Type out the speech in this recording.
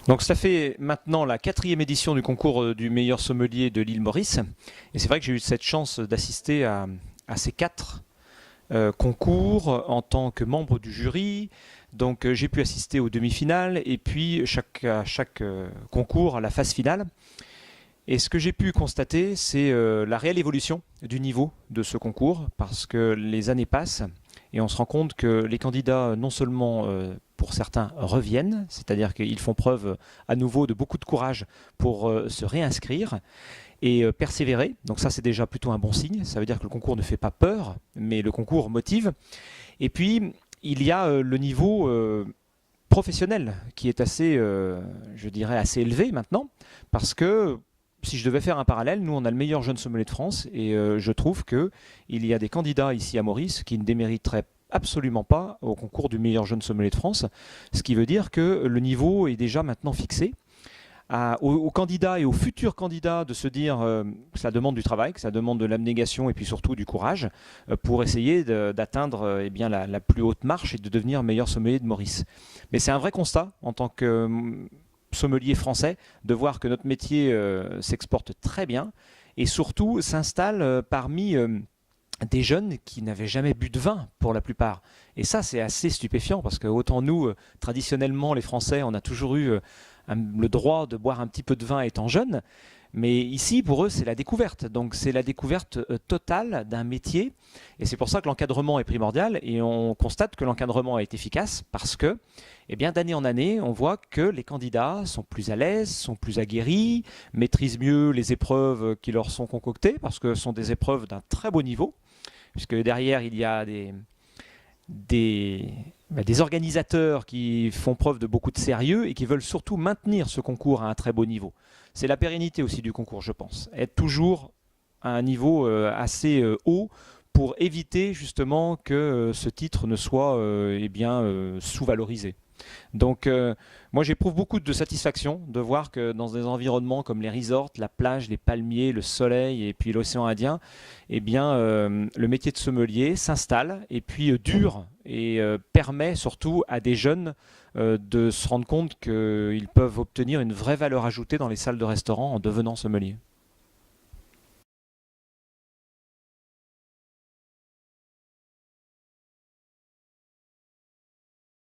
Donc ça fait maintenant la 4e édition du concours du meilleur sommelier de l'île Maurice. Et c'est vrai que j'ai eu cette chance d'assister à ces 4 concours en tant que membre du jury. Donc j'ai pu assister aux demi-finales et puis à chaque concours à la phase finale. Et ce que j'ai pu constater, c'est la réelle évolution du niveau de ce concours, parce que les années passent et on se rend compte que les candidats, non seulement pour certains, reviennent, c'est-à-dire qu'ils font preuve à nouveau de beaucoup de courage pour se réinscrire et persévérer. Donc ça, c'est déjà plutôt un bon signe. Ça veut dire que le concours ne fait pas peur, mais le concours motive. Et puis, il y a le niveau professionnel qui est assez, je dirais, assez élevé maintenant, parce que si je devais faire un parallèle, nous on a le meilleur jeune sommelier de France et je trouve qu'il y a des candidats ici à Maurice qui ne démériteraient absolument pas au concours du meilleur jeune sommelier de France, ce qui veut dire que le niveau est déjà maintenant fixé. Aux candidats et aux futurs candidats de se dire que ça demande du travail, que ça demande de l'abnégation et puis surtout du courage pour essayer d'atteindre la plus haute marche et de devenir meilleur sommelier de Maurice. Mais c'est un vrai constat en tant que sommelier français de voir que notre métier s'exporte très bien et surtout s'installe parmi des jeunes qui n'avaient jamais bu de vin pour la plupart. Et ça, c'est assez stupéfiant parce que autant nous, traditionnellement, les Français, on a toujours eu le droit de boire un petit peu de vin étant jeune. Mais ici, pour eux, c'est la découverte. Donc, c'est la découverte totale d'un métier. Et c'est pour ça que l'encadrement est primordial. Et on constate que l'encadrement est efficace parce que, eh bien, d'année en année, on voit que les candidats sont plus à l'aise, sont plus aguerris, maîtrisent mieux les épreuves qui leur sont concoctées parce que ce sont des épreuves d'un très beau niveau. Puisque derrière, il y a des, des organisateurs qui font preuve de beaucoup de sérieux et qui veulent surtout maintenir ce concours à un très beau niveau. C'est la pérennité aussi du concours, je pense. Être toujours à un niveau assez haut pour éviter justement que ce titre ne soit sous-valorisé. Donc moi j'éprouve beaucoup de satisfaction de voir que dans des environnements comme les resorts, la plage, les palmiers, le soleil et puis l'océan Indien, le métier de sommelier s'installe et puis dure et permet surtout à des jeunes de se rendre compte qu'ils peuvent obtenir une vraie valeur ajoutée dans les salles de restaurant en devenant sommelier.